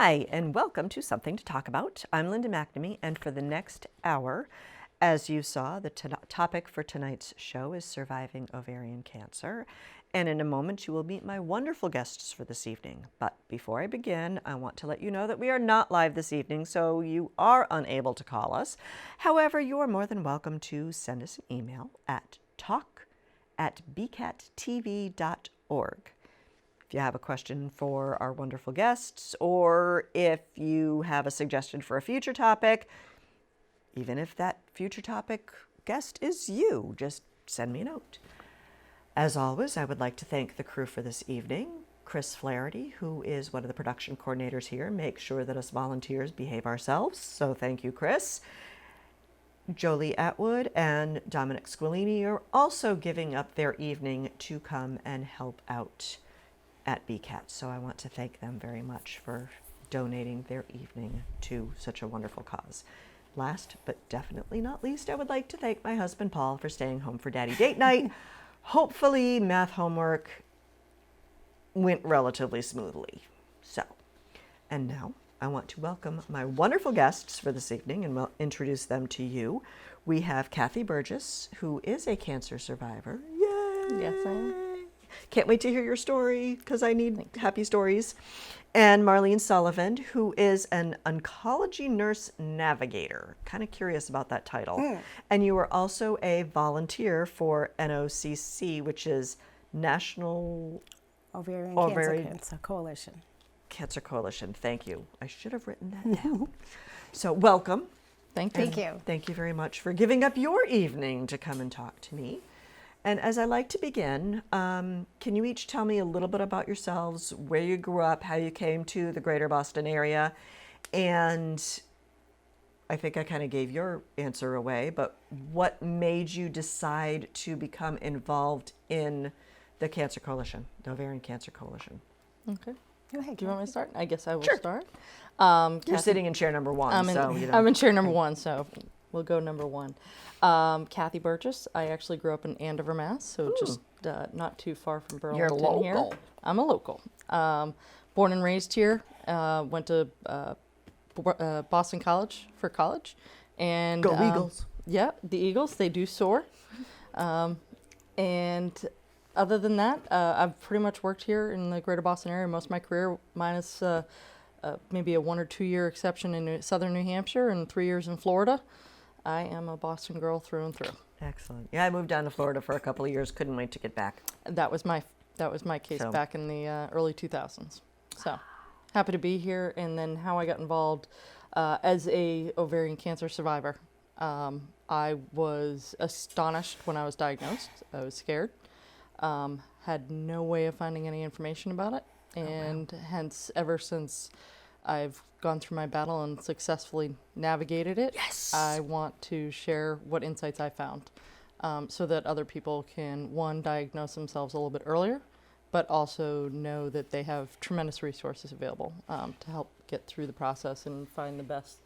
Hi, and welcome to Something to Talk About. I'm Linda McNamee, and for the next hour, as you saw, the topic for tonight's show is surviving ovarian cancer. And in a moment, you will meet my wonderful guests for this evening. But before I begin, I want to let you know that we are not live this evening, so you are unable to call us. However, you are more than welcome to send us an email at talk@bcattv.org. If you have a question for our wonderful guests, or if you have a suggestion for a future topic, even if that future topic guest is you, just send me a note. As always, I would like to thank the crew for this evening. Chris Flaherty, who is one of the production coordinators here, makes sure that us volunteers behave ourselves, so thank you, Chris. Jolie Atwood and Dominic Squillini are also giving up their evening to come and help out at BCAT, so I want to thank them very much for donating their evening to such a wonderful cause. Last but definitely not least, I would like to thank my husband Paul for staying home for Daddy Date Night. Hopefully math homework went relatively smoothly. So, and now I want to welcome my wonderful guests for this evening and introduce them to you. We have Cathy Burgess, who is a cancer survivor. Yay! Yes, I am. Can't wait to hear your story because I need happy stories. And Marlene Sullivan, who is an oncology nurse navigator. Kind of curious about that title. And you are also a volunteer for NOCC, which is National Ovarian Cancer Coalition. Cancer Coalition. Thank you. I should have written that down. So welcome. Thank you. Thank you. Thank you very much for giving up your evening to come and talk to me. And as I like to begin, can you each tell me a little bit about yourselves, where you grew up, how you came to the greater Boston area? And I think I kind of gave your answer away, but what made you decide to become involved in the Cancer Coalition, the Ovarian Cancer Coalition? Okay. Go ahead. Do you want me to start? I guess I will Sure. start. You're Cathy, sitting in chair number one, I'm in, so you know. I'm in chair number one, so we'll go number one. Cathy Burgess. I actually grew up in Andover, Mass, so just not too far from Burlington. You're here. local. I'm a local. Born and raised here. Went to Boston College for college, and Go Eagles. Yeah, the Eagles. They do soar. And other than that, I've pretty much worked here in the greater Boston area most of my career, minus maybe a 1 or 2 year exception in southern New Hampshire and 3 years in Florida. I am a Boston girl through and through. Excellent. Yeah, I moved down to Florida for a couple of years. Couldn't wait to get back. That was my case So- back in the early 2000s. So happy to be here. And then how I got involved as a ovarian cancer survivor. I was astonished when I was diagnosed. I was scared. Had no way of finding any information about it. And hence, ever since I've gone through my battle and successfully navigated it, Yes. I want to share what insights I found so that other people can, one, diagnose themselves a little bit earlier, but also know that they have tremendous resources available to help get through the process and find the best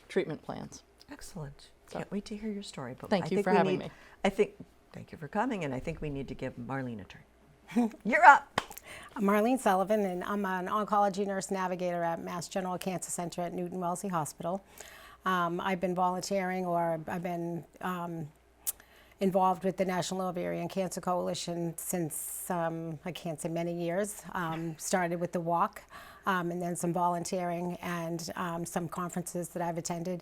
treatment plans. Excellent. So- Can't wait to hear your story. But Thank I you think for we having need- me. Thank you for coming, and I think we need to give Marlene a turn. You're up. I'm Marlene Sullivan, and I'm an oncology nurse navigator at Mass General Cancer Center at Newton Wellesley Hospital. I've been volunteering, or I've been involved with the National Ovarian Cancer Coalition since, I can't say many years. Started with the walk, and then some volunteering and some conferences that I've attended.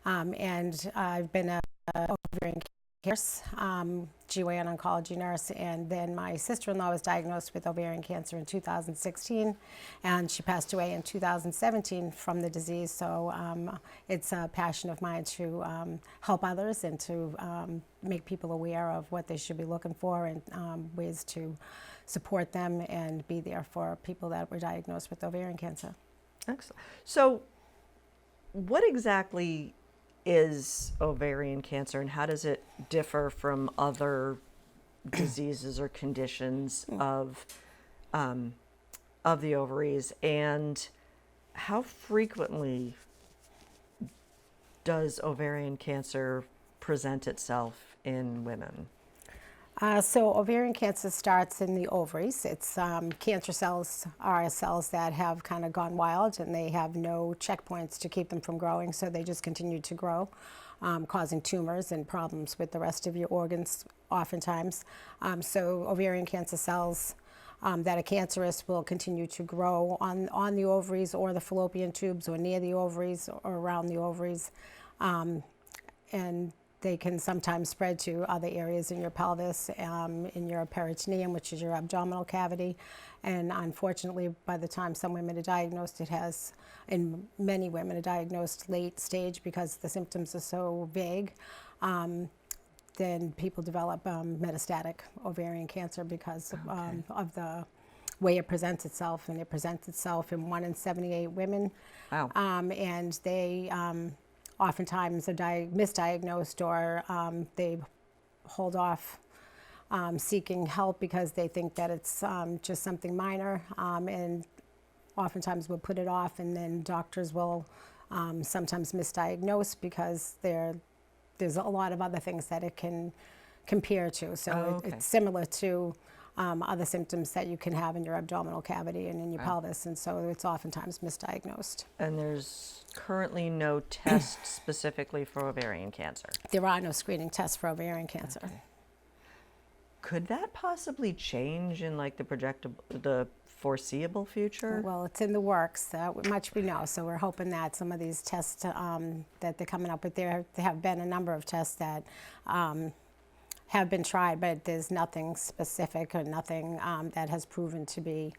And I've been a ovarian nurse, GYN oncology nurse, and then my sister-in-law was diagnosed with ovarian cancer in 2016, and she passed away in 2017 from the disease. So it's a passion of mine to help others and to make people aware of what they should be looking for and ways to support them and be there for people that were diagnosed with ovarian cancer. Excellent. So, what exactly is ovarian cancer, and how does it differ from other diseases or conditions of the ovaries, and how frequently does ovarian cancer present itself in women? So ovarian cancer starts in the ovaries. It's cancer cells are cells that have kind of gone wild and they have no checkpoints to keep them from growing, so they just continue to grow, causing tumors and problems with the rest of your organs oftentimes. So ovarian cancer cells that are cancerous will continue to grow on the ovaries or the fallopian tubes or near the ovaries or around the ovaries. And they can sometimes spread to other areas in your pelvis, in your peritoneum, which is your abdominal cavity. And unfortunately, by the time some women are diagnosed, it has, and many women are diagnosed late stage because the symptoms are so vague. Then people develop metastatic ovarian cancer because of the way it presents itself. And it presents itself in 1 in 78 women. Wow. And they oftentimes are misdiagnosed, or they hold off seeking help because they think that it's just something minor, and oftentimes will put it off, and then doctors will sometimes misdiagnose because there's a lot of other things that it can compare to. So it's similar to other symptoms that you can have in your abdominal cavity and in your pelvis, and so it's oftentimes misdiagnosed. And there's currently no test specifically for ovarian cancer. There are no screening tests for ovarian cancer. Okay. Could that possibly change in like the foreseeable future? Well, it's in the works, much we know, so we're hoping that some of these tests that they're coming up with, there have been a number of tests that have been tried, but there's nothing specific or nothing that has proven to be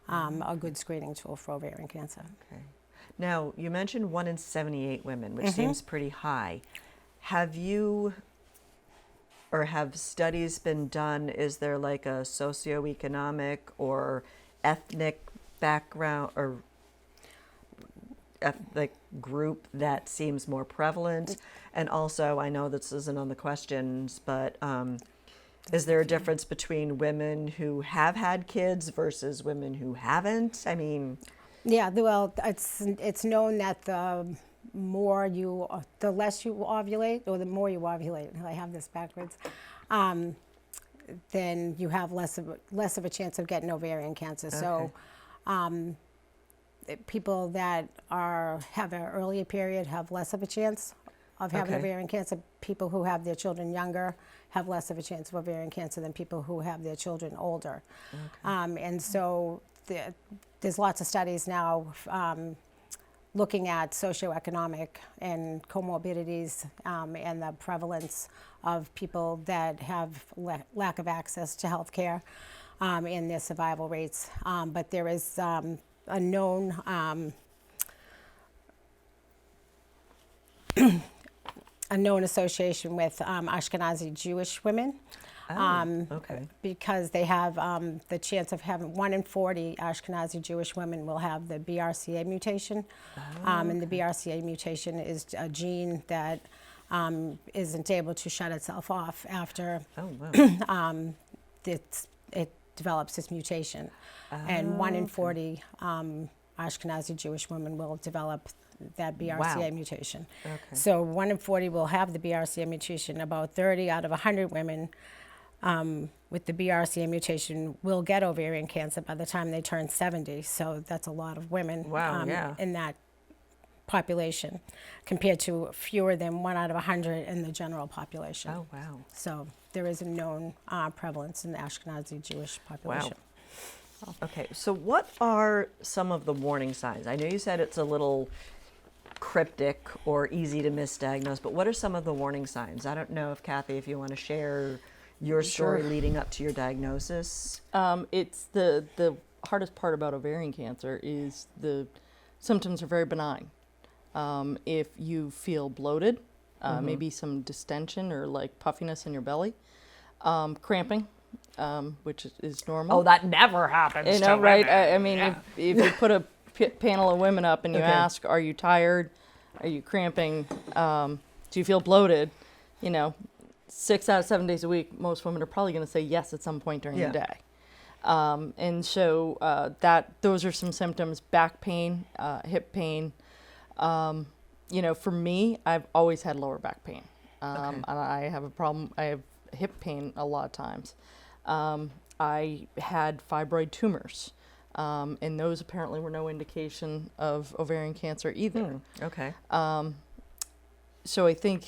a good screening tool for ovarian cancer. Okay. Now, you mentioned 1 in 78 women, which seems pretty high. Have you, or have studies been done, is there like a socioeconomic or ethnic background or ethnic group that seems more prevalent? And also, I know this isn't on the questions, but is there a difference between women who have had kids versus women who haven't? I mean, yeah, well, it's known that the less you ovulate, or the more you ovulate, I have this backwards, then you have less of a chance of getting ovarian cancer. Okay. So people that have an earlier period have less of a chance of having ovarian cancer. People who have their children younger have less of a chance of ovarian cancer than people who have their children older. And so there's lots of studies now looking at socioeconomic and comorbidities and the prevalence of people that have lack of access to health care and their survival rates. But there is a known association with Ashkenazi Jewish women. Because they have the chance of having 1 in 40 Ashkenazi Jewish women will have the BRCA mutation. And the BRCA mutation is a gene that isn't able to shut itself off after it develops this mutation. And 1 in 40 Ashkenazi Jewish women will develop that BRCA mutation. So 1 in 40 will have the BRCA mutation. About 30 out of 100 women with the BRCA mutation will get ovarian cancer by the time they turn 70. So that's a lot of women in that population, compared to fewer than 1 out of 100 in the general population. Oh, wow. So there is a known prevalence in the Ashkenazi Jewish population. Wow. Okay, so what are some of the warning signs? I know you said it's a little cryptic or easy to misdiagnose, but what are some of the warning signs? I don't know if Cathy, if you want to share your story leading up to your diagnosis. It's the hardest part about ovarian cancer is the symptoms are very benign. If you feel bloated, maybe some distension or like puffiness in your belly, cramping, which is normal. Oh, that never happens. You know, right? I mean, if you put a panel of women up and you ask, are you tired? Are you cramping? Do you feel bloated? You know, 6 out of 7 days a week, most women are probably going to say yes at some point during the day. And so those are some symptoms: back pain, hip pain. You know, for me, I've always had lower back pain. And I have a problem. I have hip pain a lot of times. I had fibroid tumors, and those apparently were no indication of ovarian cancer either. Okay. So I think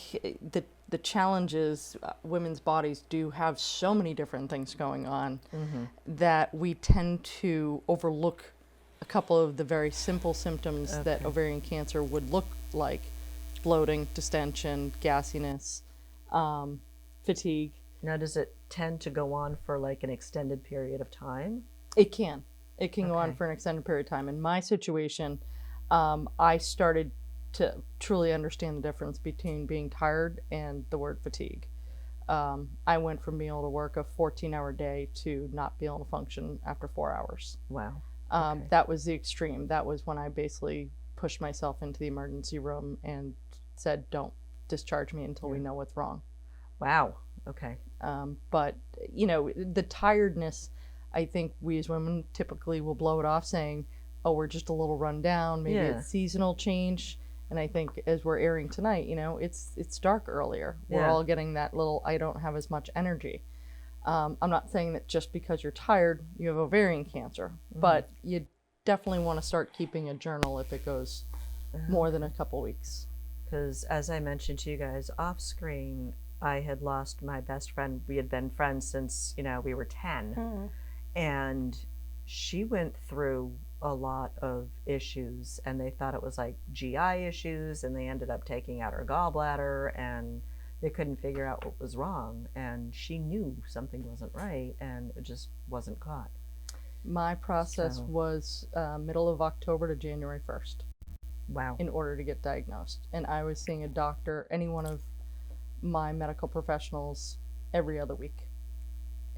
the challenge is women's bodies do have so many different things going on that we tend to overlook a couple of the very simple symptoms that ovarian cancer would look like: bloating, distension, gassiness, fatigue. Now, does it tend to go on for like an extended period of time? It can go on Okay. for an extended period of time. In my situation, I started to truly understand the difference between being tired and the word fatigue. I went from being able to work a 14-hour day to not being able to function after 4 hours. Wow. That was the extreme. That was when I basically pushed myself into the emergency room and said, don't discharge me until we know what's wrong. Wow. Okay. But, you know, the tiredness, I think we as women typically will blow it off saying, oh, we're just a little run down, maybe it's seasonal change. And I think as we're airing tonight, you know, it's dark earlier. We're all getting that little, I don't have as much energy. I'm not saying that just because you're tired, you have ovarian cancer, but you definitely want to start keeping a journal if it goes more than a couple weeks. Because as I mentioned to you guys off screen, I had lost my best friend. We had been friends since, you know, we were 10. And she went through a lot of issues, and they thought it was like GI issues, and they ended up taking out her gallbladder, and they couldn't figure out what was wrong. And she knew something wasn't right, and it just wasn't caught. My process was middle of October to January 1st. Wow. In order to get diagnosed. And I was seeing a doctor, any one of my medical professionals, every other week.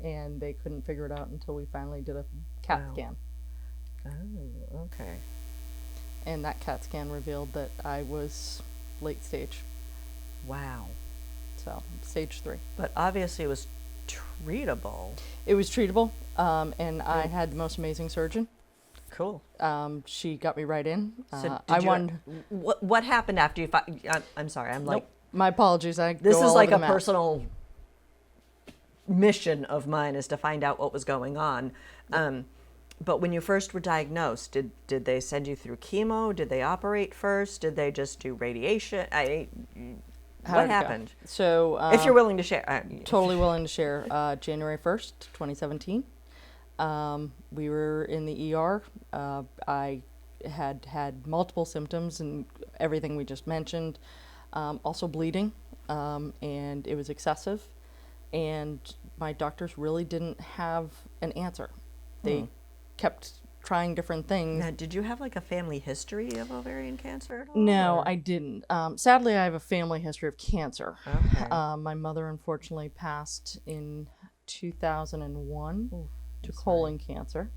And they couldn't figure it out until we finally did a CAT scan. Oh, okay. And that CAT scan revealed that I was late stage. Wow. So, stage 3. But obviously it was treatable. It was treatable, and I had the most amazing surgeon. Cool. She got me right in. So I won. What happened after you? I'm sorry. I'm like. Nope. My apologies. This is like a map. personal mission of mine, is to find out what was going on. But when you first were diagnosed, did they send you through chemo? Did they operate first? Did they just do radiation? What happened? So, if you're willing to share. Totally willing to share. January 1st, 2017. We were in the ER. I had multiple symptoms and everything we just mentioned. Also bleeding, and it was excessive. And my doctors really didn't have an answer. They kept trying different things. Now, did you have like a family history of ovarian cancer at all? No, or? I didn't. Sadly, I have a family history of cancer. Okay. My mother unfortunately passed in 2001 to I'm colon cancer.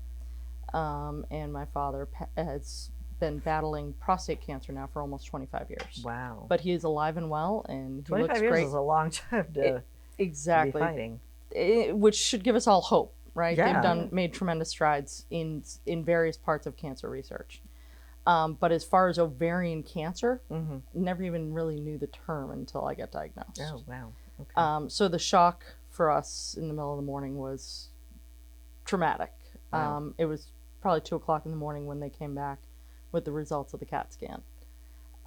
And my father has been battling prostate cancer now for almost 25 years. Wow. But he is alive and well, and he 25 looks years great. is a long time to Exactly. be fighting. Which should give us all hope, right? Yeah. They've made tremendous strides in various parts of cancer research. But as far as ovarian cancer, never even really knew the term until I got diagnosed. Oh, wow. Okay. So the shock for us in the middle of the morning was traumatic. Wow. It was probably 2 o'clock in the morning when they came back with the results of the CAT scan.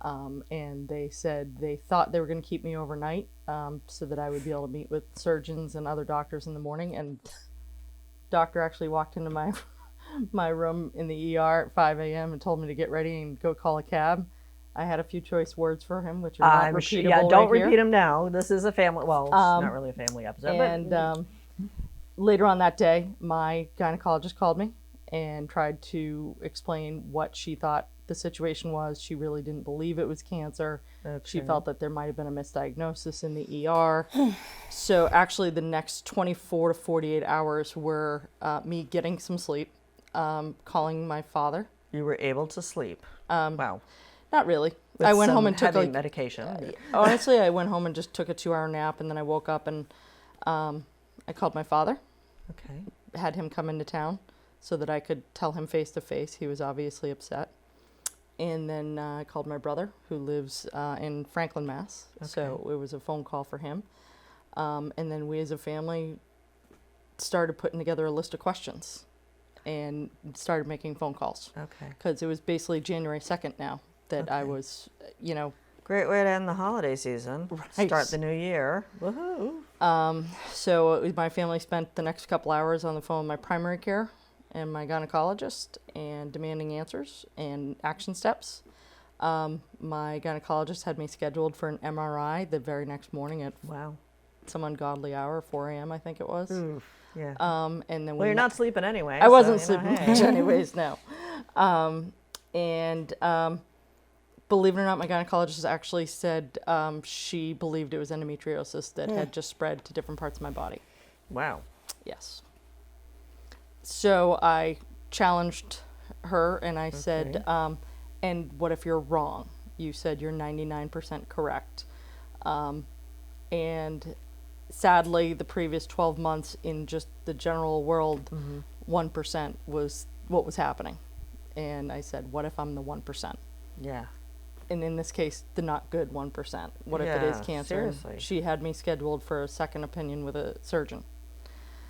And they said they thought they were going to keep me overnight so that I would be able to meet with surgeons and other doctors in the morning. And doctor actually walked into my room in the ER at 5 a.m. and told me to get ready and go call a cab. I had a few choice words for him, which are not repeatable. Yeah, don't right repeat them now. This is a family. Well, it's not really a family episode. And later on that day, my gynecologist called me and tried to explain what she thought the situation was. She really didn't believe it was cancer. Okay. She felt that there might have been a misdiagnosis in the ER. So actually the next 24 to 48 hours were me getting some sleep, calling my father. You were able to sleep. Wow. Not really. With I went some home and took heavy medication. honestly, I went home and just took a 2-hour nap, and then I woke up and I called my father. Okay. Had him come into town so that I could tell him face to face. He was obviously upset. And then I called my brother, who lives in Franklin, Mass. So it was a phone call for him. And then we as a family started putting together a list of questions and started making phone calls. Okay. Because it was basically January 2nd now that I Okay. was, you know. Great way to end the holiday season. Right. Start the new year. Woohoo. So my family spent the next couple hours on the phone with my primary care and my gynecologist and demanding answers and action steps. My gynecologist had me scheduled for an MRI the very next morning at Wow. some ungodly hour, 4 a.m. I think it was. Oof. Yeah. And then Well, you're not sleeping anyway. I wasn't so, you know, sleeping much hey. anyways, no. Believe it or not, my gynecologist actually said she believed it was endometriosis that had just spread to different parts of my body. Wow. Yes. So I challenged her and I said, and what if you're wrong? You said you're 99% correct. And sadly, the previous 12 months in just the general world, 1% was what was happening. And I said, what if I'm the 1%? Yeah. And in this case, the not good 1%. What if it is Yeah, cancer? seriously. She had me scheduled for a second opinion with a surgeon.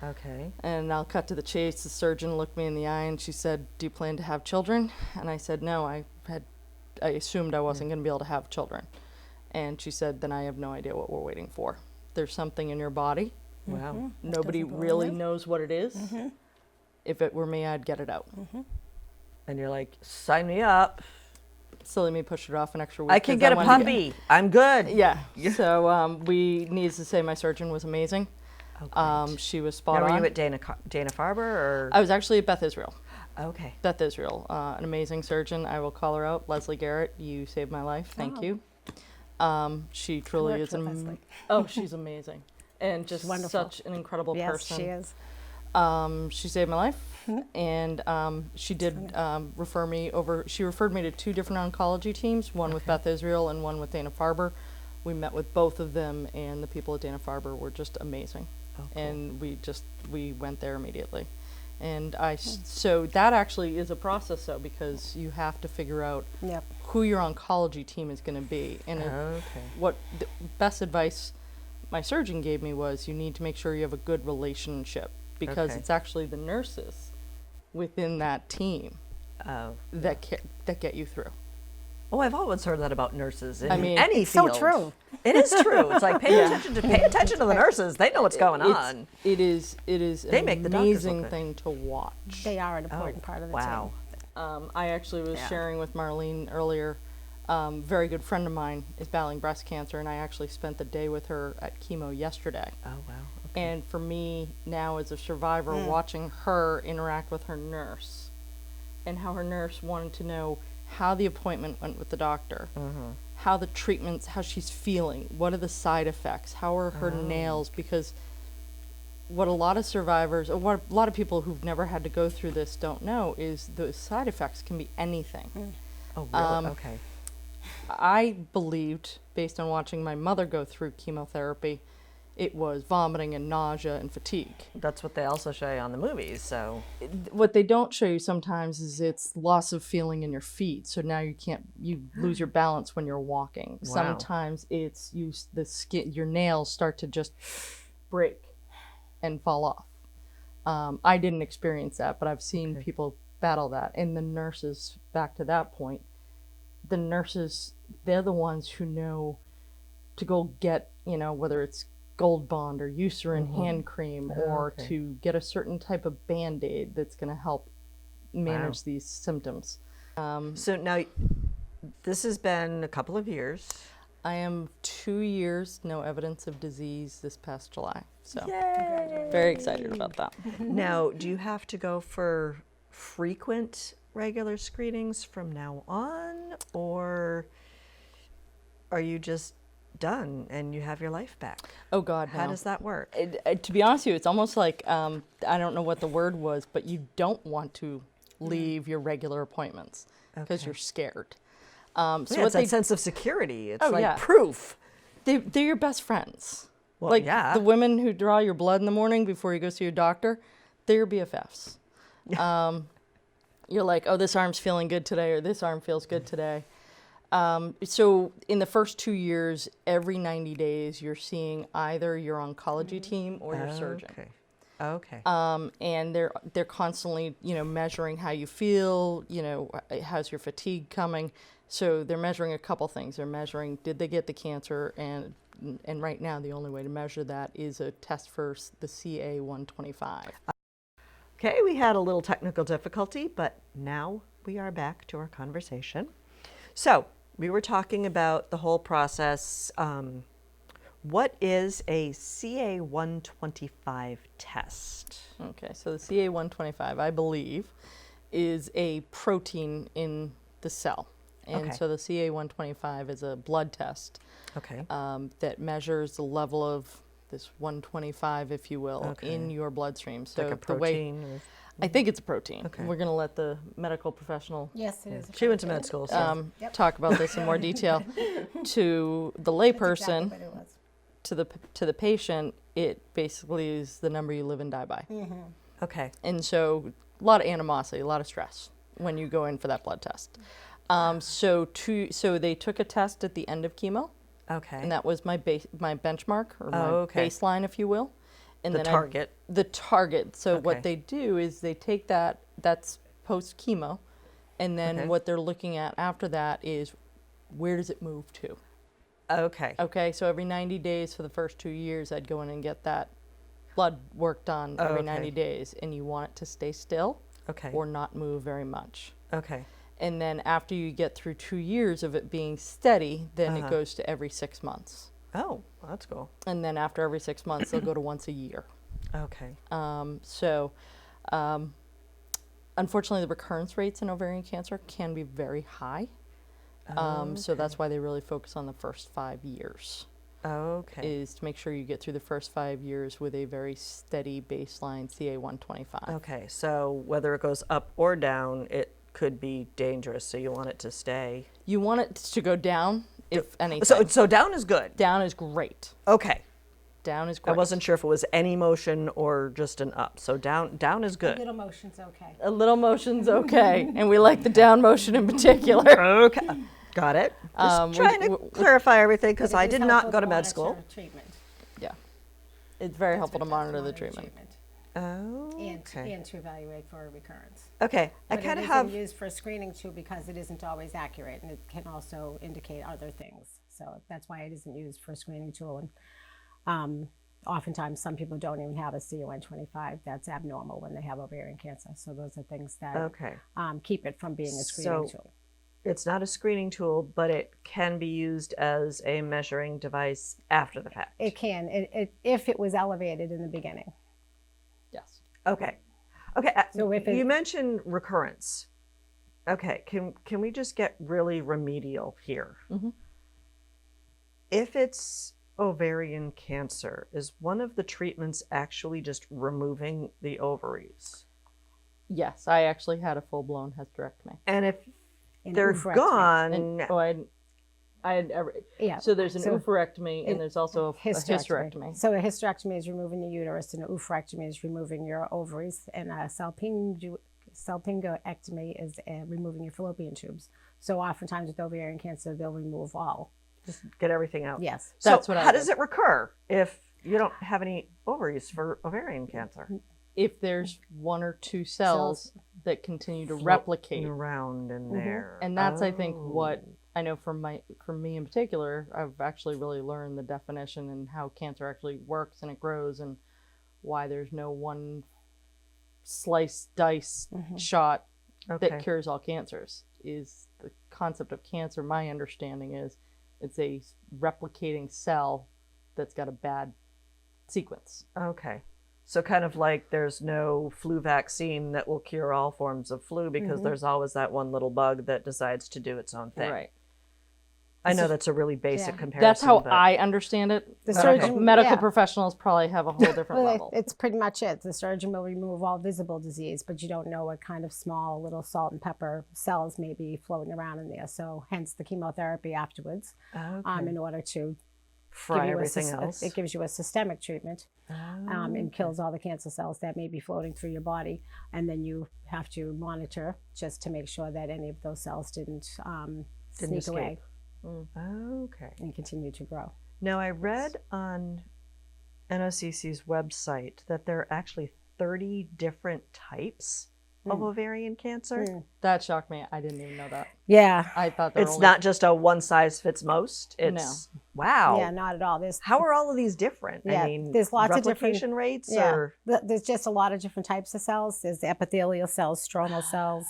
Okay. And I'll cut to the chase. The surgeon looked me in the eye and she said, do you plan to have children? And I said, no, I assumed I wasn't going to be able to have children. And she said, then I have no idea what we're waiting for. There's something in your body. Wow. Nobody Doesn't really believe. knows what it is. If it were me, I'd get it out. And you're like, sign me up. So let me push it off an extra week. I can 'cause get a wanted to puppy. I'm good. Yeah. So needless to say, my surgeon was amazing. Oh, great. She was Now, spot were on. you at Dana-Farber or? I was actually at Beth Israel. Okay. Beth Israel, an amazing surgeon. I will call her out. Leslie Garrett, you saved my life. Thank you. She truly worked is with Leslie. oh, she's amazing, and just Wonderful. such an incredible Yes, person. she is. She saved my life, and she did refer me over. She referred me to 2 different oncology teams, one with Beth Israel and one with Dana-Farber. We met with both of them, and the people at Dana-Farber were just amazing. Oh, cool. And we went there immediately. And so that actually is a process though, because you have to figure out Yep. who your oncology team is going to be. And Okay. what the best advice my surgeon gave me was you need to make sure you have a good relationship, because Okay. it's actually the nurses within that team Oh. that get you through. Oh, I've always heard that about nurses in I mean, any It's so field. true. It is true. It's like pay attention to the nurses. They know what's going on. It is They an make the doctors look amazing good. thing to watch. They are an important part of the Wow. team. I actually was Yeah. sharing with Marlene earlier. Very good friend of mine is battling breast cancer, and I actually spent the day with her at chemo yesterday. Oh wow. Okay. And for me now as a survivor, watching her interact with her nurse, and how her nurse wanted to know how the appointment went with the doctor, how the treatments, how she's feeling, what are the side effects, how are her nails, because what a lot of survivors, or what a lot of people who've never had to go through this don't know is the side effects can be anything. Oh really? Okay. I believed, based on watching my mother go through chemotherapy, it was vomiting and nausea and fatigue. That's what they also show you on the movies. So What they don't show you sometimes is it's loss of feeling in your feet. So now you lose your balance when you're walking. Wow. Sometimes it's the skin, your nails start to just break and fall off. I didn't experience that, but I've seen people battle that. And the nurses, back to that point, the nurses, they're the ones who know to go get, whether it's Gold Bond or Eucerin hand cream, or okay. to get a certain type of Band-Aid that's going to help manage these symptoms. so now this has been a couple of years. I am 2 years, no evidence of disease this past July. So Yay! very excited about that. Now, do you have to go for frequent regular screenings from now on, or are you just done and you have your life back? Oh God, How no. does that work? To be honest with you, it's almost like, I don't know what the word was, but you don't want to leave your regular appointments because Okay. you're scared. So Yeah, what it's they, that sense of security. It's Oh, like yeah. proof. they're your best friends. Well, like yeah. the women who draw your blood in the morning before you go see your doctor, they're your BFFs. You're like, oh, this arm's feeling good today, or this arm feels good today. So in the first 2 years, every 90 days, you're seeing either your oncology team or your surgeon. Okay. Okay. And they're constantly, measuring how you feel, how's your fatigue coming. So they're measuring a couple things. They're measuring, did they get the cancer? And right now, the only way to measure that is a test for the CA-125. Okay, we had a little technical difficulty, but now we are back to our conversation. So we were talking about the whole process. What is a CA-125 test? Okay, so the CA-125, I believe, is a protein in the cell. And Okay. so the CA-125 is a blood test Okay. that measures the level of this 125, if you will, Okay. in your bloodstream. So Like a the way, protein? Or, I think it's a protein. Okay. We're going to let the medical professional Yes, it is. she went to med school, so. Yep. talk about this in more detail. To the layperson, That's exactly what it was. to the patient, it basically is the number you live and die by. Okay. And so a lot of animosity, a lot of stress when you go in for that blood test. So they took a test at the end of chemo, Okay. and that was my benchmark, or my okay. baseline, if you will. And The then target. the target. So Okay. what they do is they take that's post chemo, and then Okay. what they're looking at after that is where does it move to? Okay. Okay, so every 90 days for the first 2 years, I'd go in and get that blood work done every Okay. 90 days, and you want it to stay still Okay. or not move very much. Okay. And then after you get through 2 years of it being steady, then Uh-huh. it goes to every 6 months. Oh, that's cool. And then after every 6 months, they'll go to once a year. Okay. Unfortunately, the recurrence rates in ovarian cancer can be very high. So that's why they really focus on the first 5 years, Okay. is to make sure you get through the first 5 years with a very steady baseline CA-125. Okay. So whether it goes up or down, it could be dangerous. So you want it to stay. You want it to go down, if anything. So down is good. Down is great. Okay. Down is I great. wasn't sure if it was any motion or just an up. So down is good. Little motion's okay. A little motion's okay, and we like the down motion in particular. Okay. Got it. Just trying to clarify everything because But I it is did helpful not go to to med monitor school. Treatment. Yeah, it's very That's helpful to what monitor the monitor treatment. Oh. And Okay. to evaluate for a recurrence. Okay. I But kind it of isn't have. used for screening too because it isn't always accurate, and it can also indicate other things. So that's why it isn't used for a screening tool. And oftentimes, some people don't even have a CA-125 that's abnormal when they have ovarian cancer. So those are things that Okay. keep it from being a screening So- tool. It's not a screening tool, but it can be used as a measuring device after the fact. It can, if it was elevated in the beginning. Yes. Okay. Okay. So if it- you mentioned recurrence. Okay. Can we just get really remedial here? Mhm. If it's ovarian cancer, is one of the treatments actually just removing the ovaries? Yes, I actually had a full-blown hysterectomy. And if In they're oophorectomy. gone, And, I had Yeah. so there's an So- oophorectomy and there's also a hysterectomy. So a hysterectomy is removing the uterus, and an oophorectomy is removing your ovaries, and a salpingoectomy is removing your fallopian tubes. So oftentimes with ovarian cancer, they'll remove all. just get everything out. Yes. So That's what I how did. does it recur if you don't have any ovaries for ovarian cancer? If there's 1 or 2 cells that continue to Floating replicate, around in there. and that's I think Oh. what I know for me in particular, I've actually really learned the definition and how cancer actually works and it grows, and why there's no one slice dice shot Okay. that cures all cancers. Is the concept of cancer, my understanding is it's a replicating cell that's got a bad sequence. Okay. So kind of like there's no flu vaccine that will cure all forms of flu because there's always that one little bug that decides to do its own thing. Right. I know that's a really basic Yeah. comparison. That's how but- I understand it. The but surgeon- medical yeah. professionals probably have a whole different Well, level. it's pretty much it. The surgeon will remove all visible disease, but you don't know what kind of small little salt and pepper cells may be floating around in there. So hence the chemotherapy afterwards, Okay. in order to Fry give you everything else. It gives you a systemic treatment and kills all the cancer cells that may be floating through your body. And then you have to monitor just to make sure that any of those cells didn't Didn't sneak away Okay. and continue to grow. Now, I read on NOCC's website that there are actually 30 different types of ovarian cancer. That shocked me. I didn't even know that. Yeah. I thought there were It's only... not just a one size fits most. It's wow. Yeah, not at all. How are all of these different? Yeah, I mean, there's lots of replication different rates Yeah, or there's just a lot of different types of cells. There's the epithelial cells, stromal cells,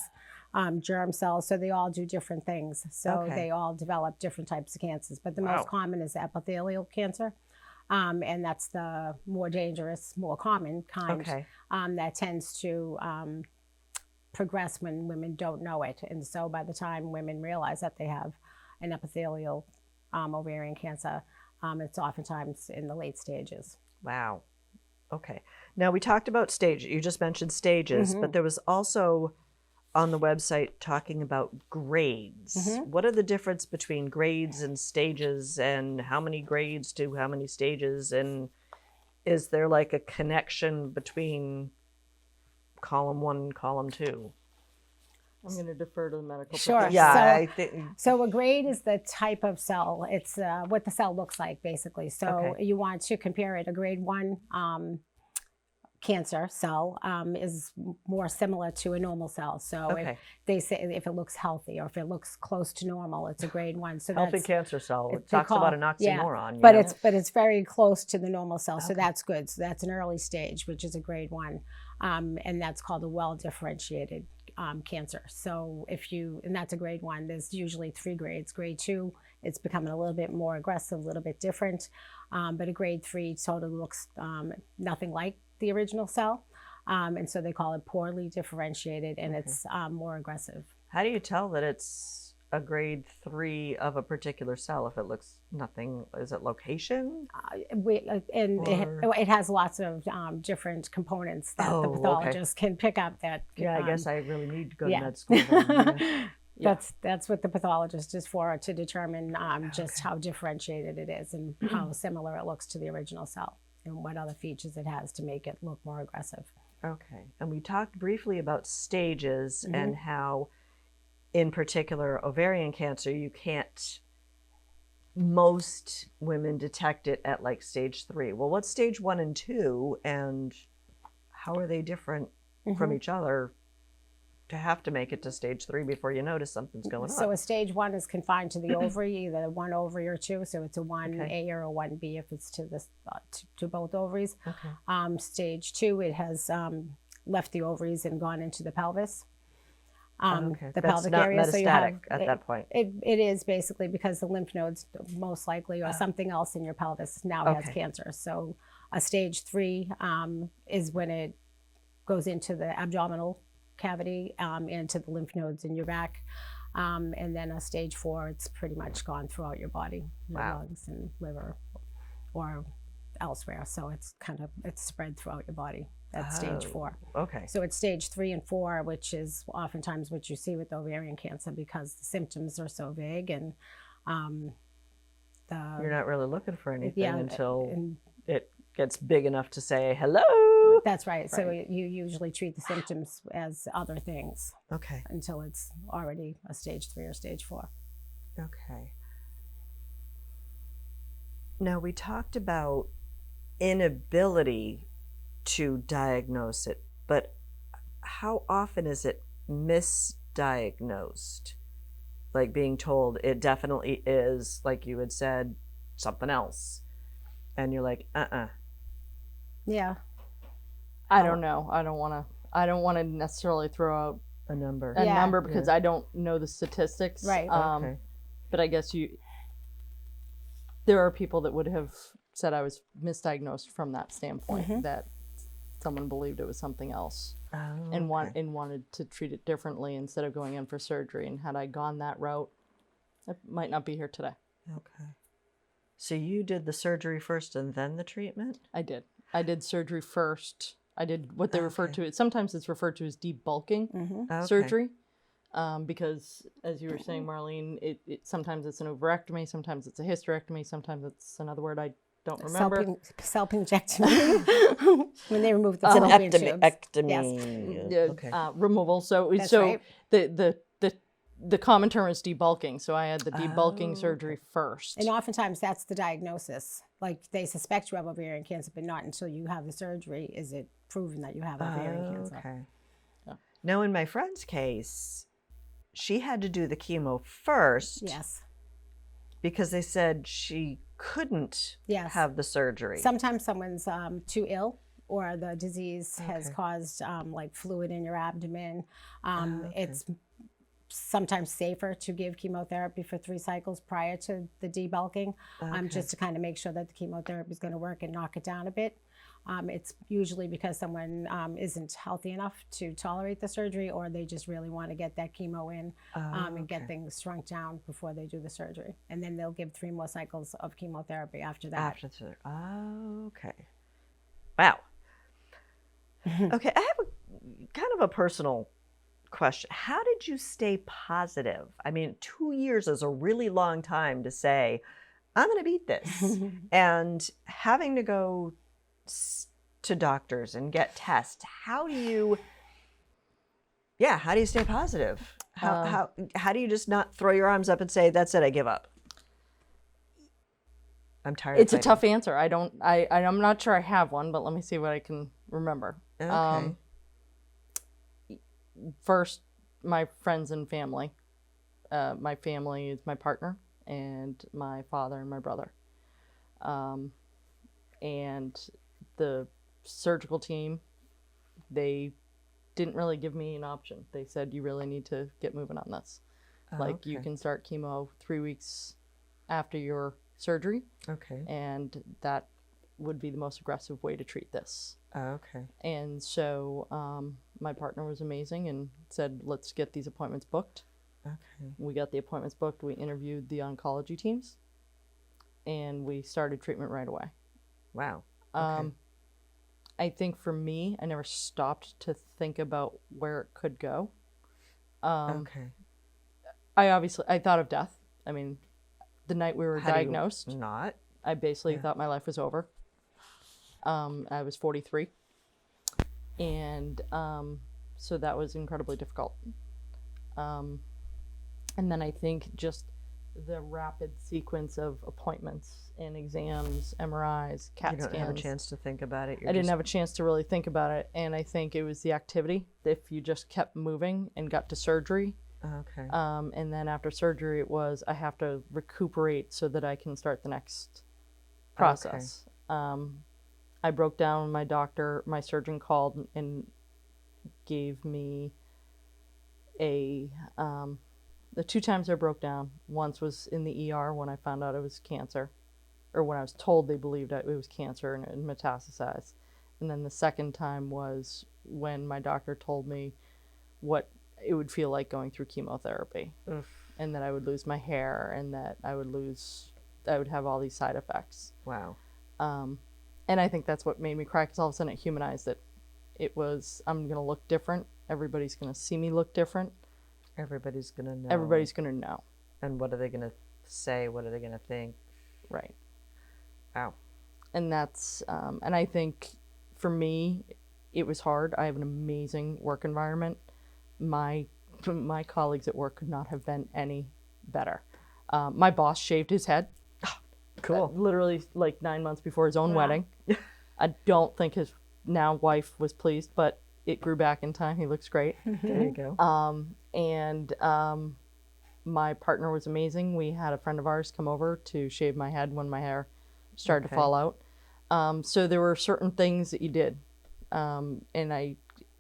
germ cells. So they all do different things. So Okay. they all develop different types of cancers. But the Wow. most common is epithelial cancer. And that's the more dangerous, more common kind Okay. that tends to progress when women don't know it. And so by the time women realize that they have an epithelial ovarian cancer, it's oftentimes in the late stages. Wow. Okay. Now we talked about stage. You just mentioned stages, but there was also on the website talking about grades. What are the difference between grades and stages, and how many grades to how many stages? And is there like a connection between column 1 and column 2? I'm going to defer to the medical Sure. professional. Yeah, So- I think. So a grade is the type of cell. It's what the cell looks like, basically. So Okay. you want to compare it. A grade 1 cancer cell is more similar to a normal cell. So Okay. if they say if it looks healthy or if it looks close to normal, it's a grade 1. So Healthy that's cancer cell. It they talks about call- an yeah, oxymoron. but you know? it's very close to the normal cell, so Okay. that's good. So that's an early stage, which is a grade 1, and that's called a well-differentiated cancer. So and that's a grade 1. There's usually 3 grades. Grade 2, it's becoming a little bit more aggressive, a little bit different, but a grade 3 totally looks nothing like the original cell, and so they call it poorly differentiated, and it's more aggressive. How do you tell that it's a grade 3 of a particular cell if it looks nothing? Is it location? It has lots of different components that Oh, the okay. pathologist can pick up. That Yeah, I guess I really need to go yeah. to med school. Then, yeah. That's what the pathologist is for, to determine just how differentiated it is and how similar it looks to the original cell and what other features it has to make it look more aggressive. Okay. And we talked briefly about stages and how, in particular, ovarian cancer, you can't, most women detect it at like stage 3. Well, what's stage 1 and 2, and how are they different from each other to have to make it to stage 3 before you notice something's going on? So a stage 1 is confined to the ovary, either one ovary or 2. So it's a 1A Okay. or a 1B if it's to to both ovaries. Okay. Stage 2, it has left the ovaries and gone into the pelvis. Okay. The That's pelvic not area. So you metastatic have at that point. It is basically because the lymph nodes, most likely, or something else in your pelvis now has Okay. cancer. So a stage 3 is when it goes into the abdominal cavity, into the lymph nodes in your back. And then a stage 4, it's pretty much gone throughout your body, your Wow. lungs and liver or elsewhere. So it's spread throughout your body. That's stage 4. Okay. So it's stage 3 and 4, which is oftentimes what you see with ovarian cancer because the symptoms are so vague and You're not really looking for anything yeah, until and it gets big enough to say hello. that's right. So you usually treat the symptoms as other things Okay. until it's already a stage 3 or stage 4. Okay. Now, we talked about inability to diagnose it, but how often is it misdiagnosed? Like being told it definitely is, like you had said, something else. And you're like, Yeah. I don't know. I don't want to necessarily throw out a number. a Yeah. number because I don't know the statistics. Right. Okay. But I guess there are people that would have said I was misdiagnosed from that standpoint, that someone believed it was something else and wanted to treat it differently instead of going in for surgery. And had I gone that route, I might not be here today. Okay. So you did the surgery first and then the treatment? I did surgery first. I did what they refer to. Sometimes it's referred to as debulking Okay. surgery, because as you were saying, Marlene, it sometimes it's an ovarectomy, sometimes it's a hysterectomy, sometimes it's another word I don't remember. Salpingectomy. When they remove the It's an fallopian tubes. ectomy. Yes. Okay. Removal. So That's so right. the the common term is debulking. So I had the debulking surgery first. And oftentimes that's the diagnosis. Like they suspect you have ovarian cancer, but not until you have the surgery is it proven that you have ovarian cancer. Okay. Yeah. Now, in my friend's case, she had to do the chemo first. Yes. Because they said she couldn't Yes. have the surgery. Sometimes someone's too ill, or the disease has caused like fluid in your abdomen. It's sometimes safer to give chemotherapy for 3 cycles prior to the debulking, just to kind of make sure that the chemotherapy is going to work and knock it down a bit. It's usually because someone isn't healthy enough to tolerate the surgery, or they just really want to get that chemo in and get things shrunk down before they do the surgery. And then they'll give 3 more cycles of chemotherapy after that. After the surgery. Okay. Wow. Okay, I have a kind of a personal question. How did you stay positive? I mean, 2 years is a really long time to say, I'm going to beat this. And having to go to doctors and get tests. How do you stay positive? How do you just not throw your arms up and say, that's it, I give up? I'm tired. It's a tough answer. I'm not sure I have one, but let me see what I can remember. Okay. First, my friends and family. My family is my partner and my father and my brother. And the surgical team, they didn't really give me an option. They said, you really need to get moving on this. Like, you can start chemo 3 weeks after your surgery. Okay. And that would be the most aggressive way to treat this. Okay. And so my partner was amazing and said, let's get these appointments booked. Okay. We got the appointments booked. We interviewed the oncology teams. And we started treatment right away. Wow. Okay. I think for me, I never stopped to think about where it could go. Okay. I thought of death. I mean, the night we were diagnosed, Not. I basically thought my life was over. I was 43. And so that was incredibly difficult. And then I think just the rapid sequence of appointments and exams, MRIs, CAT scans. You don't have a chance to think about it. I didn't have a chance to really think about it. And I think it was the activity. If you just kept moving and got to surgery. Okay. And then after surgery, it was, I have to recuperate so that I can start the next process. I broke down. My surgeon called and gave me the 2 times I broke down. Once was in the ER when I found out it was cancer, or when I was told they believed it was cancer and it metastasized. And then the second time was when my doctor told me what it would feel like going through chemotherapy. Oof. And that I would lose my hair and that I would have all these side effects. Wow. And I think that's what made me cry, because all of a sudden it humanized it. It was, I'm going to look different. Everybody's going to see me look different. Everybody's going to know. Everybody's going to know. And what are they going to say? What are they going to think? Right. Wow. And that's, and I think for me, it was hard. I have an amazing work environment. My colleagues at work could not have been any better. My boss shaved his head. Cool. Literally like 9 months before his own wedding. I don't think his now wife was pleased, but it grew back in time. He looks great. There you go. And my partner was amazing. We had a friend of ours come over to shave my head when my hair started to fall out. So there were certain things that you did. And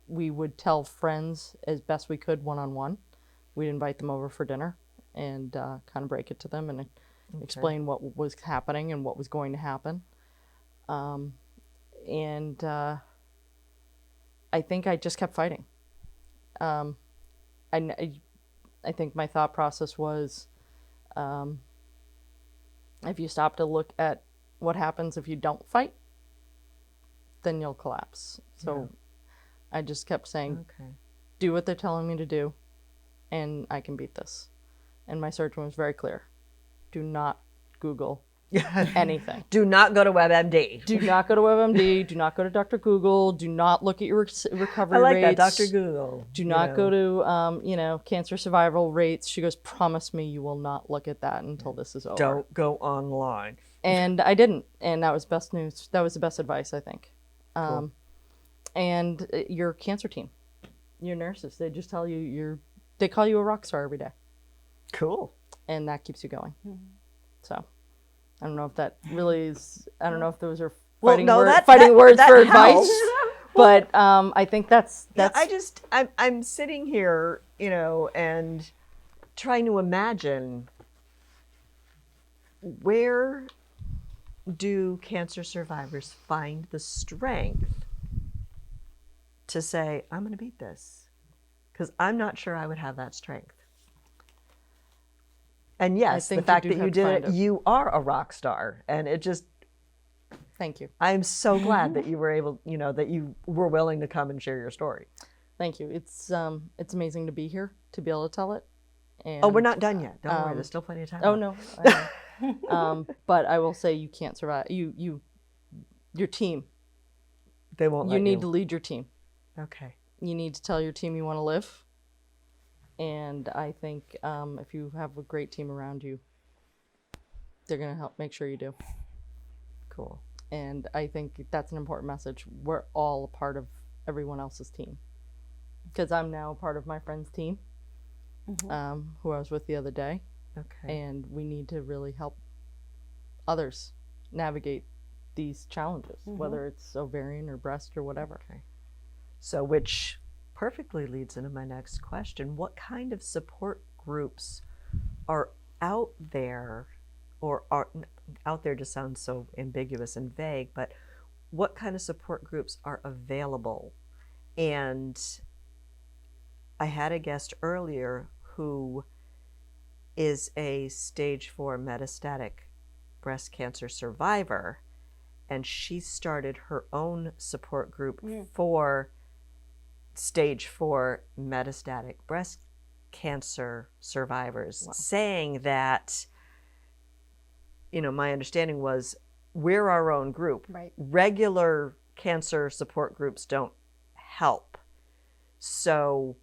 we would tell friends as best we could one-on-one. We'd invite them over for dinner and kind of break it to them and explain what was happening and what was going to happen. And I think I just kept fighting. I think my thought process was, if you stop to look at what happens if you don't fight, then you'll collapse. So I just kept saying, do what they're telling me to do, and I can beat this. And my surgeon was very clear. Do not Google anything. Do not go to WebMD. Do not go to WebMD. Do not go to Dr. Google. Do not look at your recovery I like rates. that, Dr. Google. Do not go to, cancer survival rates. She goes, promise me you will not look at that until this is over. Don't go online. And I didn't. And that was best news. That was the best advice, I think. Cool. And your cancer team, your nurses, they just tell you they call you a rock star every day. Cool. And that keeps you going. So I don't know if that really is, I don't know if those are fighting words for advice. But I think that's yeah, I'm sitting here, and trying to imagine, where do cancer survivors find the strength to say, I'm going to beat this? Because I'm not sure I would have that strength. And yes, the fact that you did it, you are a rock star. And it just, thank you. I'm so glad that you were able, that you were willing to come and share your story. Thank you. It's amazing to be here, to be able to tell it. And, we're not done yet. Don't worry, there's still plenty of time. Oh, no. I know. But I will say you can't survive. Your team. They won't let you. You need to lead your team. Okay. You need to tell your team you want to live. And I think if you have a great team around you, they're going to help make sure you do. Cool. And I think that's an important message. We're all a part of everyone else's team. Because I'm now a part of my friend's team, who I was with the other day. Okay. And we need to really help others navigate these challenges, whether it's ovarian or breast or whatever. Okay. So which perfectly leads into my next question. What kind of support groups are out there, or are out there just sounds so ambiguous and vague, but what kind of support groups are available? And I had a guest earlier who is a stage 4 metastatic breast cancer survivor, and she started her own support group for stage 4 metastatic breast cancer survivors, saying that, my understanding was we're our own group. Right. Regular cancer support groups don't help. So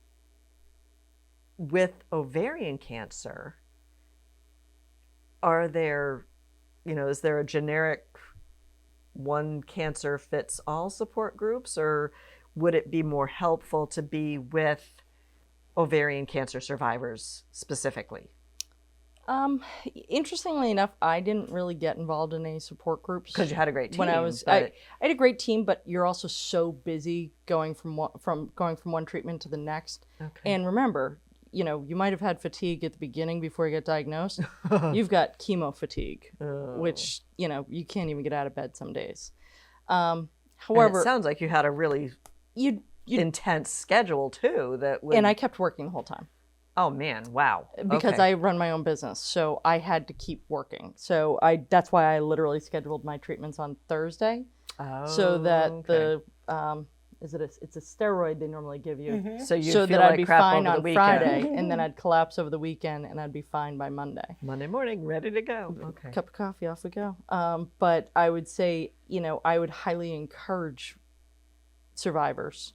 with ovarian cancer, are there, is there a generic one cancer fits all support groups, or would it be more helpful to be with ovarian cancer survivors specifically? Interestingly enough, I didn't really get involved in any support groups because you had a great team. When I had a great team, but you're also so busy going from one treatment to the next. Okay. And remember, you might have had fatigue at the beginning before you get diagnosed. You've got chemo fatigue, which you can't even get out of bed some days. However, and it sounds like you had a really intense schedule too. And I kept working the whole time. Oh man, wow. Because okay. I run my own business, so I had to keep working. So that's why I literally scheduled my treatments on Thursday, so that it's a steroid they normally give you, so that like I'd be crap fine over on the Friday, and then I'd collapse over the weekend, and I'd be fine by Monday. Monday morning, ready to go. Okay. Cup of coffee, off we go. But I would say, I would highly encourage survivors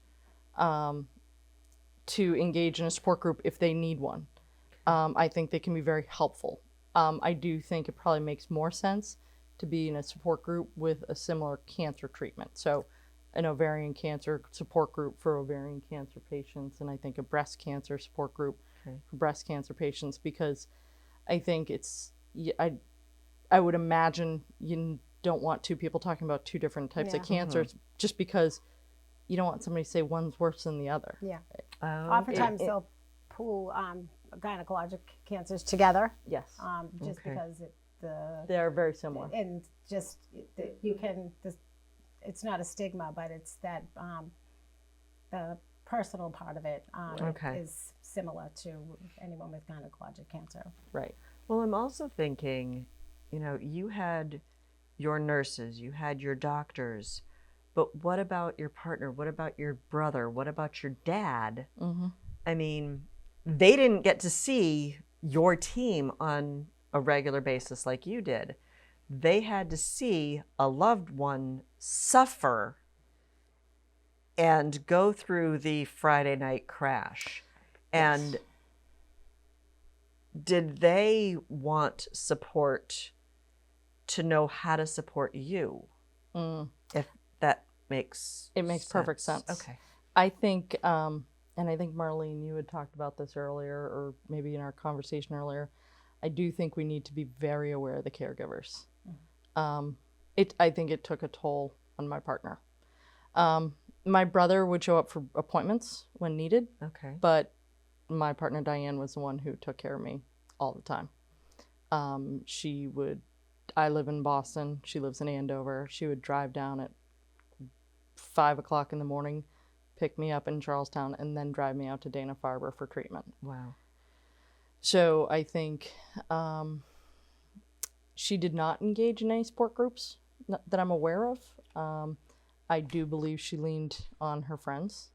to engage in a support group if they need one. I think they can be very helpful. I do think it probably makes more sense to be in a support group with a similar cancer treatment. So an ovarian cancer support group for ovarian cancer patients, and I think a breast cancer support group for breast cancer patients, because I think I would imagine you don't want two people talking about two different types of cancers, just because you don't want somebody to say one's worse than the other. Yeah. Oftentimes they'll pool gynecologic cancers together. Yes. Just because they are very similar. And just it's not a stigma, but it's that the personal part of it is similar to anyone with gynecologic cancer. Right. Well, I'm also thinking, you had your nurses, you had your doctors, but what about your partner? What about your brother? What about your dad? Mm-hmm. I mean, they didn't get to see your team on a regular basis like you did. they had to see a loved one suffer and go through the Friday night crash. And did they want support to know how to support you? If that makes perfect sense. Okay. I think, and I think Marlene, you had talked about this earlier, or maybe in our conversation earlier. I do think we need to be very aware of the caregivers. I think it took a toll on my partner. My brother would show up for appointments when needed. Okay. But my partner Diane was the one who took care of me all the time. I live in Boston. She lives in Andover. She would drive down at 5 o'clock in the morning, pick me up in Charlestown, and then drive me out to Dana-Farber for treatment. Wow. So I think she did not engage in any support groups that I'm aware of. I do believe she leaned on her friends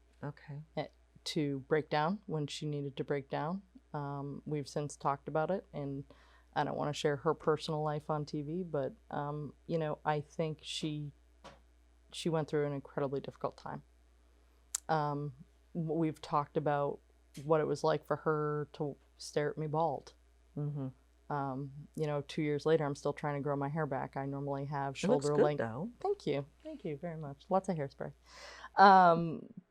to break down when she needed to break down. We've since talked about it, and I don't want to share her personal life on TV, but I think she went through an incredibly difficult time. We've talked about what it was like for her to stare at me bald. 2 years later, I'm still trying to grow my hair back. I normally have shoulder length. Though. Thank you very much. Lots of hairspray.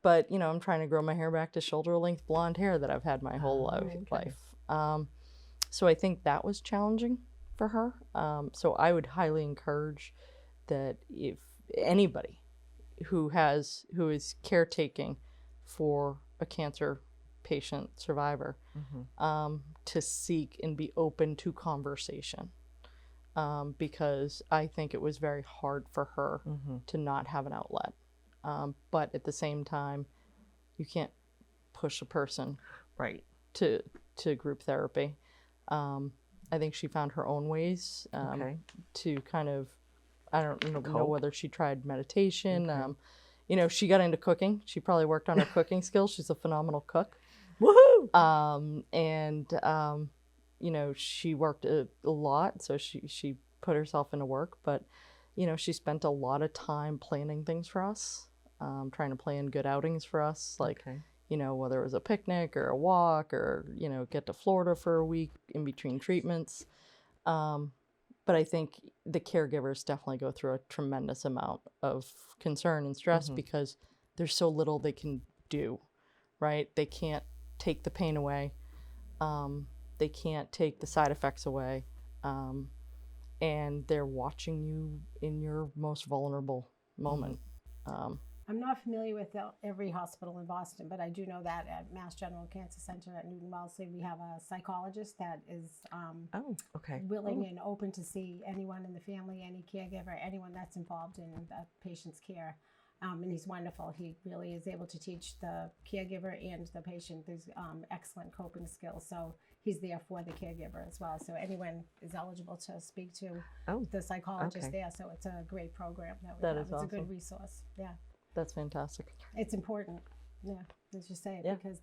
But I'm trying to grow my hair back to shoulder length blonde hair that I've had my whole life. So I think that was challenging for her. So I would highly encourage that if anybody who is caretaking for a cancer patient survivor, to seek and be open to conversation, because I think it was very hard for her to not have an outlet. But at the same time, you can't push a person to group therapy. I think she found her own ways to kind of, I don't know whether she tried meditation. She got into cooking. She probably worked on her cooking skills. She's a phenomenal cook. Woohoo! She worked a lot, so she put herself into work, but she spent a lot of time planning things for us, trying to plan good outings for us, like whether it was a picnic or a walk or get to Florida for a week in between treatments. But I think the caregivers definitely go through a tremendous amount of concern and stress because there's so little they can do, right? They can't take the pain away. They can't take the side effects away. And they're watching you in your most vulnerable moment. I'm not familiar with every hospital in Boston, but I do know that at Mass General Cancer Center at Newton Wellesley, we have a psychologist that is willing and open to see anyone in the family, any caregiver, anyone that's involved in the patient's care. And he's wonderful. He really is able to teach the caregiver and the patient these excellent coping skills. So he's there for the caregiver as well. So anyone is eligible to speak to the psychologist there. So it's a great program that we have. It's awesome. A good resource. Yeah. That's fantastic. It's important. Yeah, as you say, because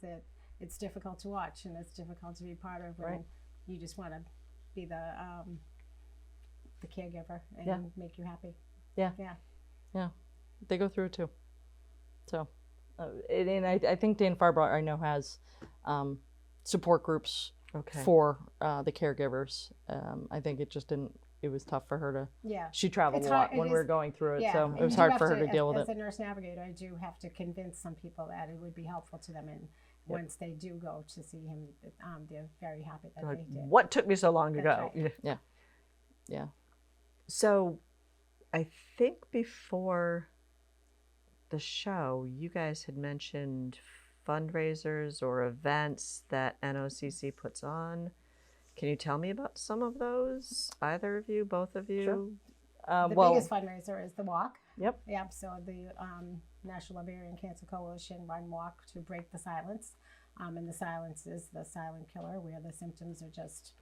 it's difficult to watch and it's difficult to be part of when you just want to be the caregiver and make you happy. Yeah. They go through it too. So, and I think Dana-Farber I know has support groups for the caregivers. I think it just didn't. It was tough for her to. Yeah. She traveled a lot when we were going through it, so it was hard for her to deal with it. As a nurse navigator, I do have to convince some people that it would be helpful to them, and once they do go to see him, they're very happy that they did. What took me so long to go? Right. Yeah. So, I think before the show, you guys had mentioned fundraisers or events that NOCC puts on. Can you tell me about some of those? Either of you, both of you? Sure. The biggest fundraiser is the walk. Yep. So the National Ovarian Cancer Coalition run walk to break the silence. And the silence is the silent killer, where the symptoms are just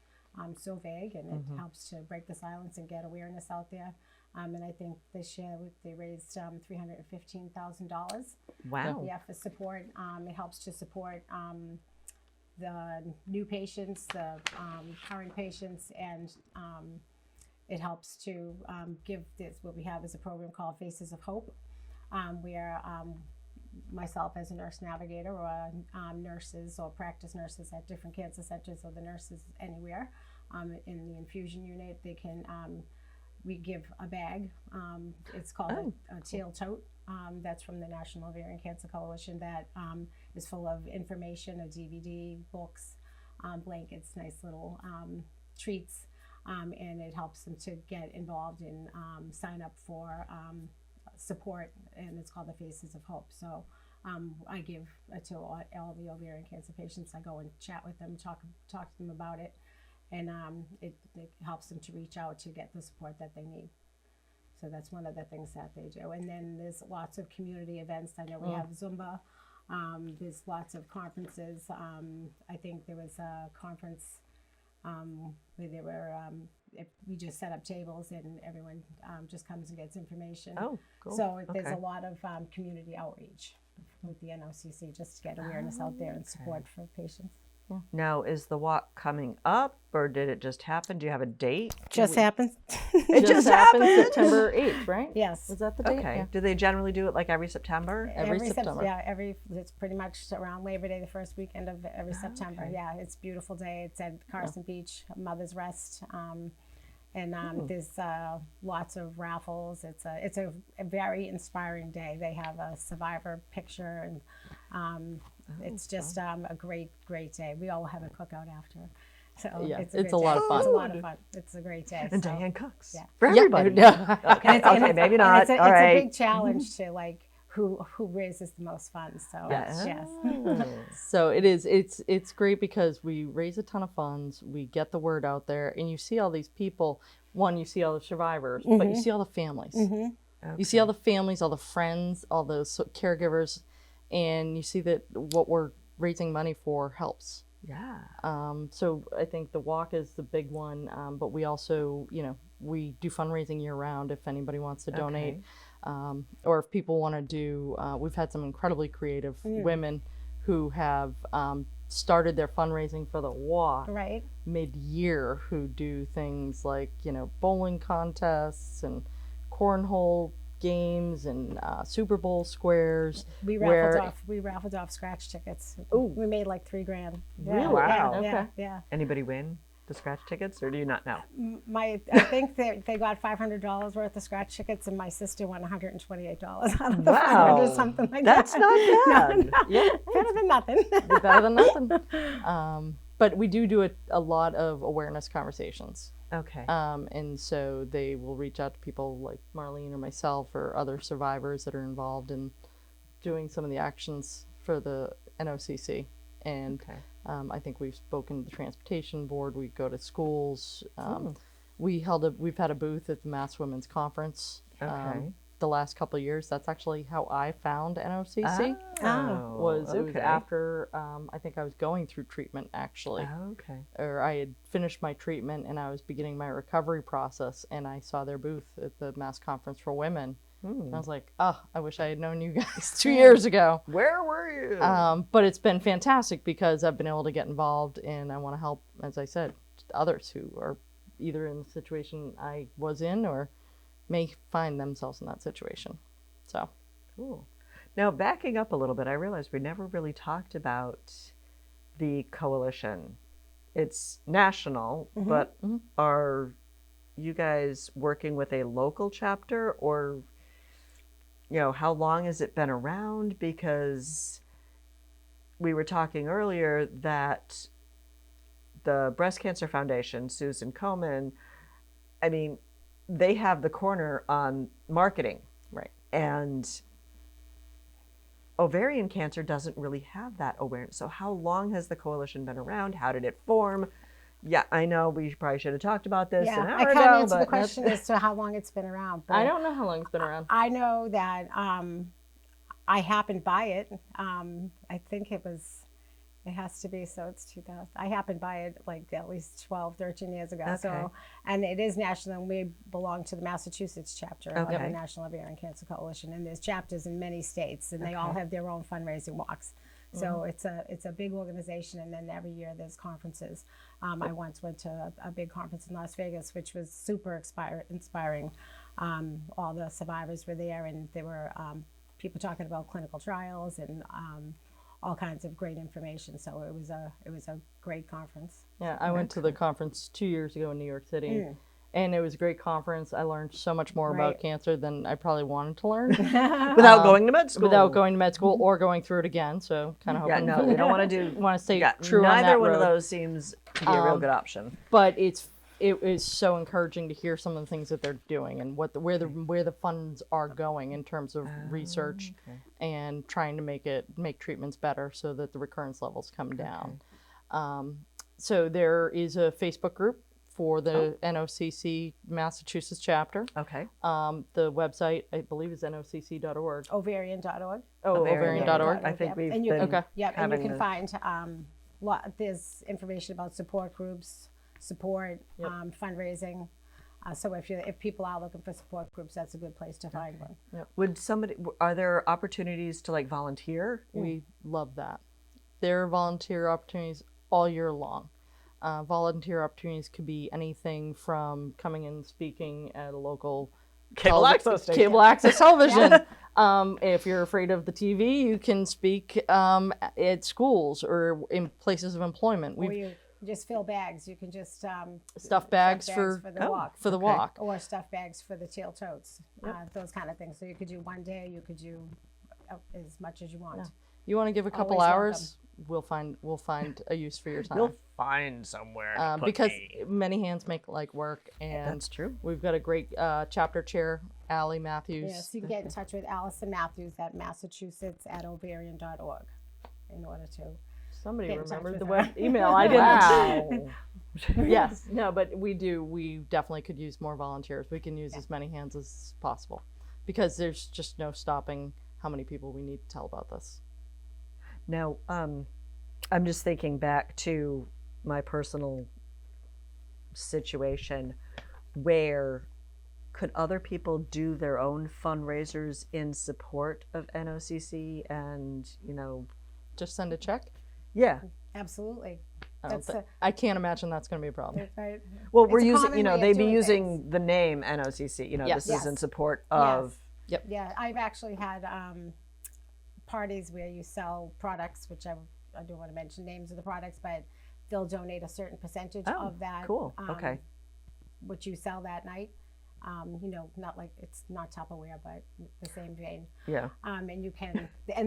so vague, and it helps to break the silence and get awareness out there. And I think this year they raised $315,000. Wow. Yeah, for support. It helps to support the new patients, the current patients, and it helps to give this, what we have is a program called Faces of Hope, where myself as a nurse navigator or nurses or practice nurses at different cancer centers or the nurses anywhere in the infusion unit, they can, we give a bag. It's called a tail tote. That's from the National Ovarian Cancer Coalition that is full of information, a DVD, books, blankets, nice little treats, and it helps them to get involved and sign up for support, and it's called the Faces of Hope. So I give to all the ovarian cancer patients. I go and chat with them, talk to them about it, and it helps them to reach out to get the support that they need. So that's one of the things that they do. And then there's lots of community events. I know we have Zumba. There's lots of conferences. I think there was a conference where there were, we just set up tables and everyone just comes and gets information. Oh, cool. So there's a lot of community outreach with the NOCC just to get awareness out there and support for patients. Now, is the walk coming up, or did it just happen? Do you have a date? Just happens. It just happened happened? September 8th, right? Yes. Was that the date? Okay. Yeah. Do they generally do it like every September? Every September. Yeah, it's pretty much around Labor Day, the first weekend of every September. Yeah, it's a beautiful day. It's at Carson Beach, Mother's Rest. And there's lots of raffles. It's a very inspiring day. They have a survivor picture, and it's just a great day. We all have a cookout after. So Yeah, it's a lot of fun. It's a lot of fun. It's a great day. And so, Diane cooks yeah. for everybody. Yeah. Okay, okay, maybe not. It's a big challenge to like who raises the most funds. So Yes. yes. So it's great because we raise a ton of funds, we get the word out there, and you see all these people. One, you see all the survivors, but you see all the families. You see all the families, all the friends, all those caregivers, and you see that what we're raising money for helps. Yeah. So I think the walk is the big one, but we also, we do fundraising year round if anybody wants to donate, or if people want to do, we've had some incredibly creative women who have started their fundraising for the walk Right. mid-year, who do things like, bowling contests and cornhole games and Super Bowl squares. We raffled off scratch tickets. Ooh. We made like $3,000. Yeah, Really? Wow. Yeah, Okay. yeah. Anybody win the scratch tickets, or do you not know? I think they got $500 worth of scratch tickets, and my sister won $128 out of the Wow. 500, something like That's that. not bad. Yeah. Better than nothing. Better than nothing. But we do a lot of awareness conversations. Okay. And so they will reach out to people like Marlene or myself or other survivors that are involved in doing some of the actions for the NOCC. And I think we've spoken to the transportation board. We go to schools. We've had a booth at the Mass Women's Conference. The last couple of years. That's actually how I found NOCC. It was after I think I was going through treatment actually. Or I had finished my treatment and I was beginning my recovery process, and I saw their booth at the Mass Conference for Women. And I was like, I wish I had known you guys 2 years ago. Where were you? But it's been fantastic because I've been able to get involved, and I want to help, as I said, others who are either in the situation I was in or may find themselves in that situation. So Cool. Now, backing up a little bit, I realized we never really talked about the coalition. It's national, but are you guys working with a local chapter, or, how long has it been around? Because we were talking earlier that the Breast Cancer Foundation, Susan Komen, they have the corner on marketing. Right. And ovarian cancer doesn't really have that awareness. So how long has the coalition been around? How did it form? Yeah, I know we probably should have talked about this an hour I can't ago, answer the but question as to how long it's been around. But I don't know how long it's been around. I know that I happened by it. I think it has to be, so it's 2000. I happened by it like at least 12, 13 years ago. Okay. So, and it is national, and we belong to the Massachusetts chapter of Okay. the National Ovarian Cancer Coalition. And there's chapters in many states, and they all have their own fundraising walks. So it's a big organization, and then every year there's conferences. I once went to a big conference in Las Vegas, which was super inspiring. All the survivors were there, and there were people talking about clinical trials and all kinds of great information. So it was a great conference. Yeah, I went to the conference 2 years ago in New York City, and it was a great conference. I learned so much more about cancer than I probably wanted to learn. Without going to med school. Without going to med school or going through it again. So kind of hoping. Yeah, no, we don't want to do. Want to stay true on neither that one of road. those seems to be a real good option. But it is so encouraging to hear some of the things that they're doing and where the funds are going in terms of research and trying to make treatments better so that the recurrence levels come down. So there is a Facebook group for the NOCC Massachusetts chapter. Okay. The website, I believe, is nocc.org. Ovarian.org. Oh, ovarian.org. I think we've and you been can, and you having can find there's information about support groups, fundraising. So if people are looking for support groups, that's a good place to find one. Are there opportunities to like volunteer? We love that. There are volunteer opportunities all year long. Volunteer opportunities could be anything from coming and speaking at a local Cable access television. If you're afraid of the TV, you can speak at schools or in places of employment. Or you just fill bags. You can just stuff bags for the walk. For the walk. Or stuff bags for the tail totes. Those kind of things. So you could do one day. You could do as much as you want. Yeah. You want to give a couple hours? We'll find a use for your time. You'll find somewhere to put because me. many hands make light work, and That's true. We've got a great chapter chair, Allie Matthews. Yes, you can get in touch with Allison Matthews at Massachusetts@ovarian.org in order to. Somebody get in touch remembered with the her. web email. I didn't. Wow. Yes, no, but we definitely could use more volunteers. We can use as many hands as possible because there's just no stopping how many people we need to tell about this. Now, I'm just thinking back to my personal situation where could other people do their own fundraisers in support of NOCC and, Just send a check? yeah. Absolutely. I can't imagine that's going to be a problem. Right. Well, we're It's a using, common way of they'd be doing using the name NOCC, Yes. this is in Yes. support of. Yep. Yeah, I've actually had parties where you sell products, which I don't want to mention names of the products, but they'll donate a certain percentage of that. Cool. Okay. What you sell that night. Not like it's not Tupperware, but the same vein. Yeah. And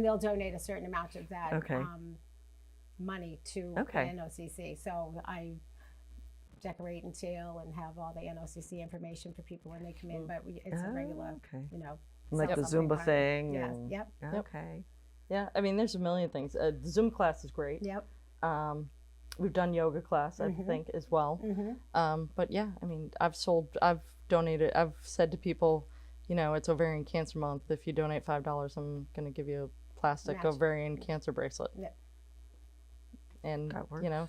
they'll donate a certain amount of that money to NOCC. So I decorate and seal and have all the NOCC information for people when they come in, but it's a regular, Like the something Zumba fun. thing. Yes. And, Yep. Okay. Yeah, I mean, there's a million things. The Zoom class is great. Yep. We've done yoga class, I think, as well. But yeah, I mean, I've donated, I've said to people, it's Ovarian Cancer Month. If you donate $5, I'm going to give you a plastic ovarian cancer bracelet. Yep. And,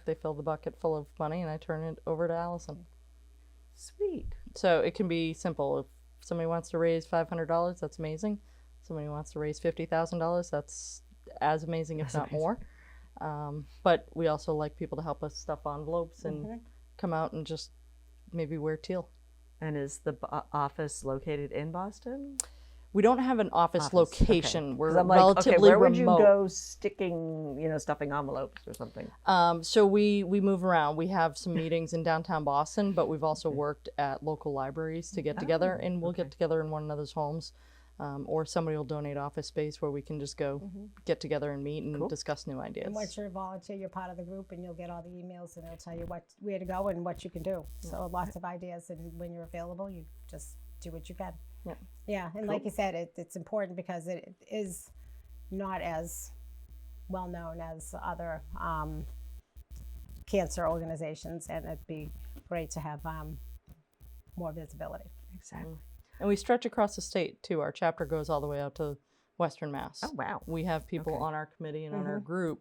they fill the bucket full of money and I turn it over to Allison. Sweet. So it can be simple. If somebody wants to raise $500, that's amazing. Somebody wants to raise $50,000, that's as amazing, if not more. But we also like people to help us stuff envelopes and come out and just maybe wear teal. And is the office located in Boston? We don't have an office location. Okay. We're 'Cause I'm like, relatively where would you remote. go sticking, stuffing envelopes or something? So we move around. We have some meetings in downtown Boston, but we've also worked at local libraries to get together, and we'll get together in one another's homes. Or somebody will donate office space where we can just go get together and meet and discuss new ideas. And once you're a volunteer, you're part of the group, and you'll get all the emails, and it'll tell you where to go and what you can do. So lots of ideas, and when you're available, you just do what you can. Yeah. Yeah, and like you said, it's important because it is not as well known as other cancer organizations, and it'd be great to have more visibility. Exactly. And we stretch across the state too. Our chapter goes all the way out to Western Mass. Oh, wow. We have people on our committee and on our group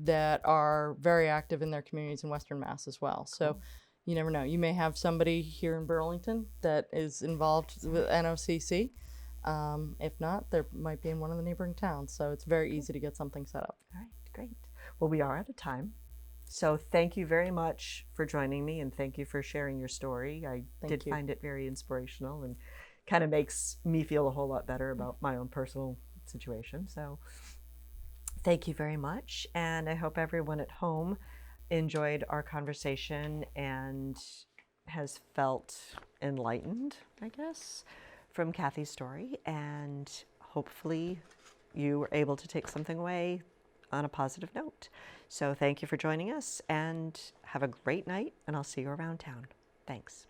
that are very active in their communities in Western Mass as well. So you never know. You may have somebody here in Burlington that is involved with NOCC. If not, there might be in one of the neighboring towns. So it's very easy to get something set up. All right, great. Well, we are out of time. So thank you very much for joining me, and thank you for sharing your story. I did you. find it very inspirational and kind of makes me feel a whole lot better about my own personal situation. So thank you very much, and I hope everyone at home enjoyed our conversation and has felt enlightened, I guess, from Cathy's story, and hopefully you were able to take something away on a positive note. So thank you for joining us, and have a great night, and I'll see you around town. Thanks.